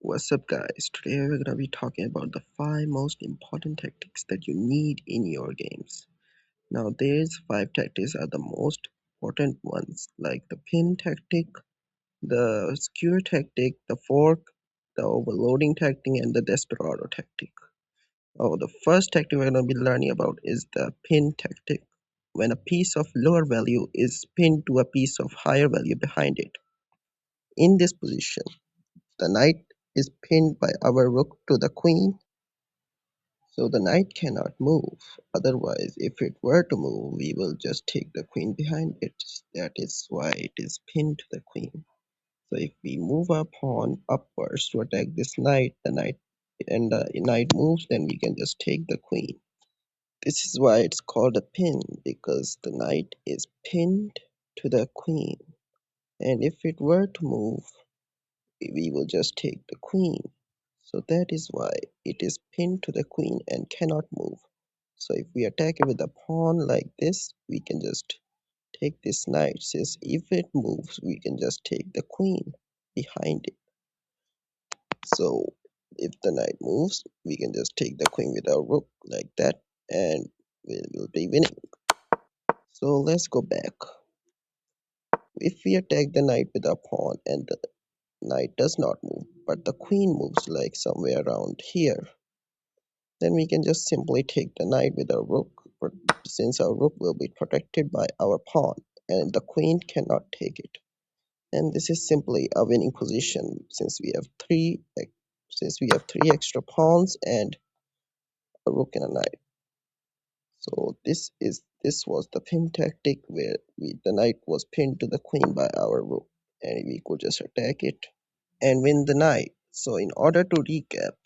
What's up, guys? Today we're gonna be talking about the five most important tactics that you need in your games. Now, these five tactics are the most important ones, like the pin tactic, the skewer tactic, the fork, the overloading tactic, and the desperado tactic. Oh, the first tactic we're gonna be learning about is the pin tactic. When a piece of lower value is pinned to a piece of higher value behind it. In this position, the knight is pinned by our rook to the queen, so the knight cannot move. Otherwise, if it were to move, we will just take the queen behind it. That is why it is pinned to the queen. So if we move our pawn upwards to attack this knight, the knight moves, then we can just take the queen. This is why it's called a pin, because the knight is pinned to the queen. And if it were to move, we will just take the queen. So that is why it is pinned to the queen and cannot move. So if we attack it with a pawn like this, we can just take this knight. Since if it moves, we can just take the queen behind it. So if the knight moves, we can just take the queen with our rook like that, and we will be winning. So let's go back. If we attack the knight with a pawn and the knight does not move, but the queen moves like somewhere around here, then we can just simply take the knight with our rook, since our rook will be protected by our pawn and the queen cannot take it. And this is simply a winning position since we have three extra pawns and a rook and a knight. So this was the pin tactic where the knight was pinned to the queen by our rook, and we could just attack it and win the knight. So in order to recap,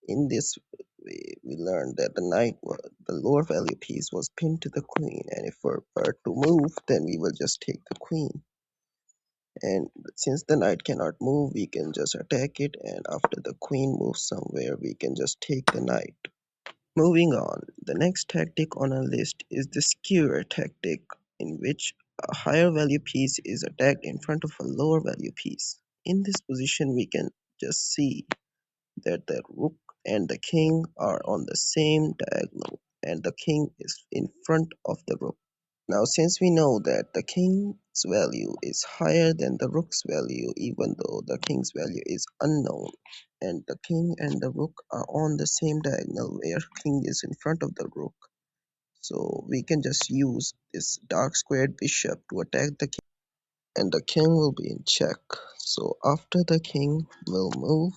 in this way, we learned that the lower value piece was pinned to the queen, and if we're to move, then we will just take the queen. And since the knight cannot move, we can just attack it, and after the queen moves somewhere, we can just take the knight. Moving on, the next tactic on our list is the skewer tactic, in which a higher value piece is attacked in front of a lower value piece. In this position, we can just see that the rook and the king are on the same diagonal and the king is in front of the rook. Now, since we know that the king's value is higher than the rook's value, even though the king's value is unknown, and the king and the rook are on the same diagonal where king is in front of the rook, so we can just use this dark squared bishop to attack the king, and the king will be in check. So after the king will move,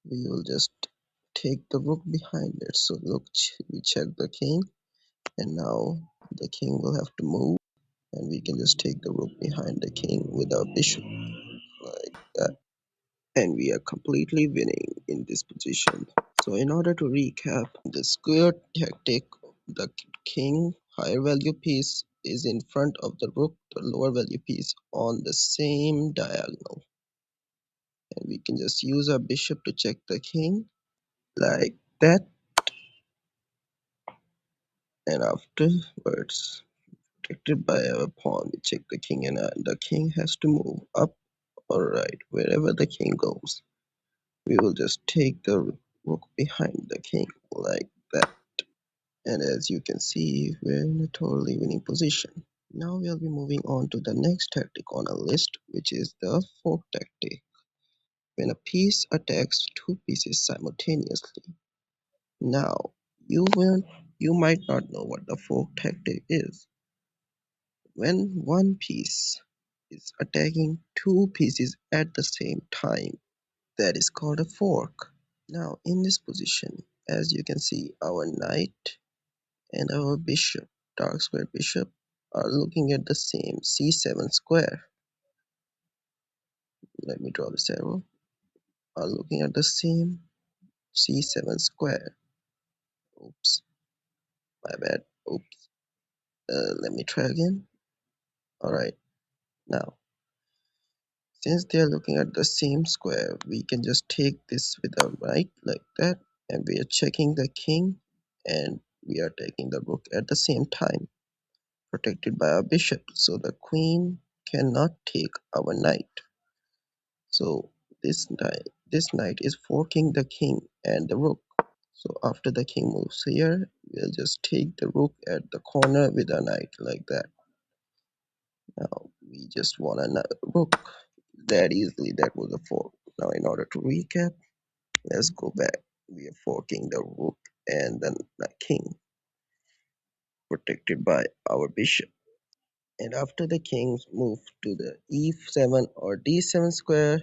we will just take the rook behind it. So look, we check the king, and now the king will have to move, and we can just take the rook behind the king with our bishop like that, and we are completely winning in this position. So in order to recap the square tactic, the king higher value piece is in front of the rook, the lower value piece on the same diagonal, and we can just use our bishop to check the king like that, and afterwards protected by our pawn, we check the king, and the king has to move up or right wherever the king goes. We will just take the rook behind the king like that, and as you can see, we're in a totally winning position. Now we'll be moving on to the next tactic on our list, which is the fork tactic. When a piece attacks two pieces simultaneously. Now, you will you might not know what the fork tactic is. When one piece is attacking two pieces at the same time, that is called a fork. Now in this position, as you can see, our knight and our bishop, dark square bishop, are looking at the same c7 square. Let me draw this arrow. Are looking at the same c7 square. Oops, my bad. Oops. Let me try again. Alright, now since they are looking at the same square, we can just take this with our knight like that, and we are checking the king, and we are taking the rook at the same time, protected by our bishop, so the queen cannot take our knight. So this knight is forking the king and the rook. So after the king moves here, we'll just take the rook at the corner with a knight like that. Now we just want a rook that easily. That was a fork. Now in order to recap, let's go back. We are forking the rook and then the king, protected by our bishop. And after the kings move to the e7 or d7 square,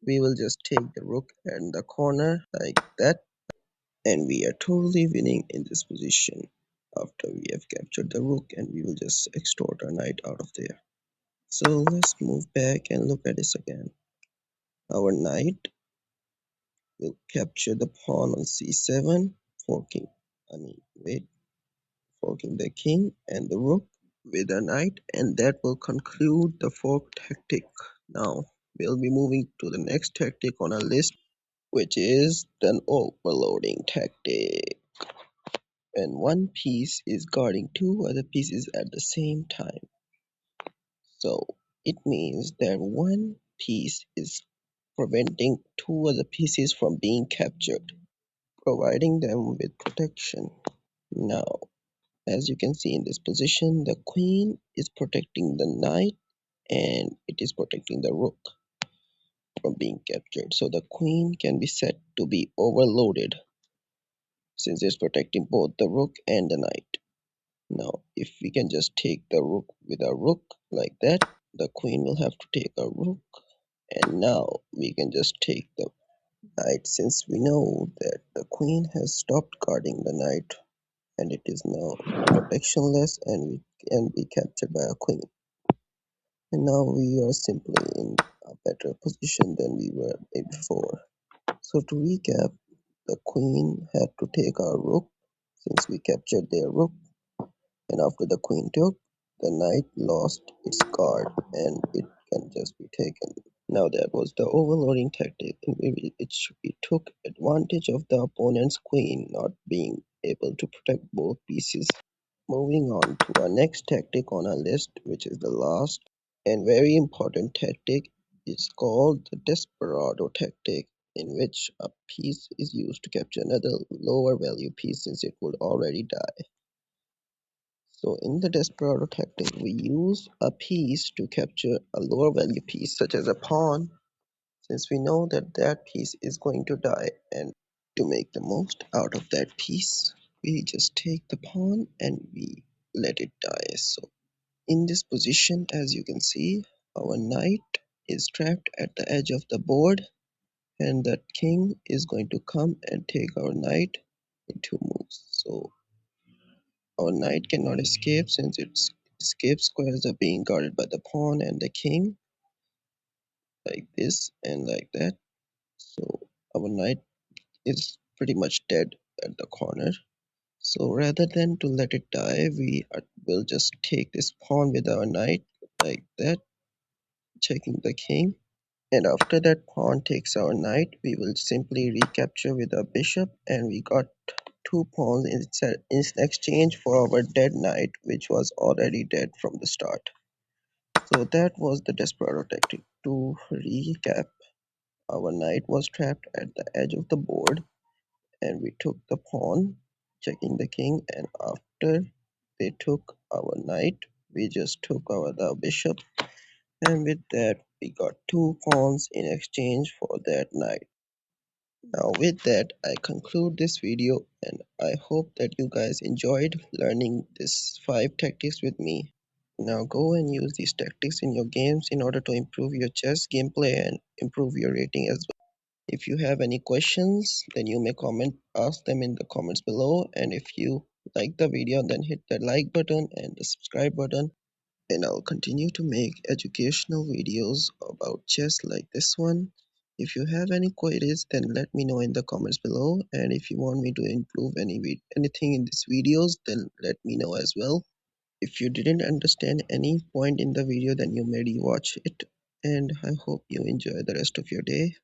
we will just take the rook and the corner like that, and we are totally winning in this position. After we have captured the rook, and we will just extort our knight out of there. So let's move back and look at this again. Our knight will capture the pawn on c7, forking, forking the king and the rook with a knight, and that will conclude the fork tactic. Now we'll be moving to the next tactic on our list, which is the overloading tactic. When one piece is guarding two other pieces at the same time. So it means that one piece is preventing two other pieces from being captured, providing them with protection. Now, as you can see in this position, the queen is protecting the knight and it is protecting the rook from being captured. So the queen can be said to be overloaded since it's protecting both the rook and the knight. Now, if we can just take the rook with a rook like that, the queen will have to take a rook. And now we can just take the knight, since we know that the queen has stopped guarding the knight and it is now protectionless and we can be captured by a queen. And now we are simply in a better position than we were before. So to recap, the queen had to take our rook since we captured their rook, and after the queen took, the knight lost its guard and it can just be taken. Now that was the overloading tactic in which we took advantage of the opponent's queen not being able to protect both pieces. Moving on to our next tactic on our list, which is the last and very important tactic, is called the Desperado tactic, in which a piece is used to capture another lower value piece since it would already die. So in the Desperado tactic, we use a piece to capture a lower value piece such as a pawn, since we know that that piece is going to die, and to make the most out of that piece, we just take the pawn and we let it die. So in this position, as you can see, our knight is trapped at the edge of the board, and that king is going to come and take our knight in two moves. So our knight cannot escape since its escape squares are being guarded by the pawn and the king, like this and like that. So our knight is pretty much dead at the corner. So rather than to let it die, will just take this pawn with our knight like that, checking the king. And after that pawn takes our knight, we will simply recapture with our bishop, and we got two pawns in exchange for our dead knight, which was already dead from the start. So that was the Desperado tactic. To recap, our knight was trapped at the edge of the board, and we took the pawn, checking the king, and after they took our knight, we just took the bishop, and with that we got two pawns in exchange for that knight. Now with that, I conclude this video, and I hope that you guys enjoyed learning these 5 tactics with me. Now go and use these tactics in your games in order to improve your chess gameplay and improve your rating as well. If you have any questions, then you may ask them in the comments below, and if you like the video, then hit the like button and the subscribe button, and I'll continue to make educational videos about chess like this one. If you have any queries, then let me know in the comments below, and if you want me to improve anything in these videos, then let me know as well. If you didn't understand any point in the video, then you may rewatch it, and I hope you enjoy the rest of your day.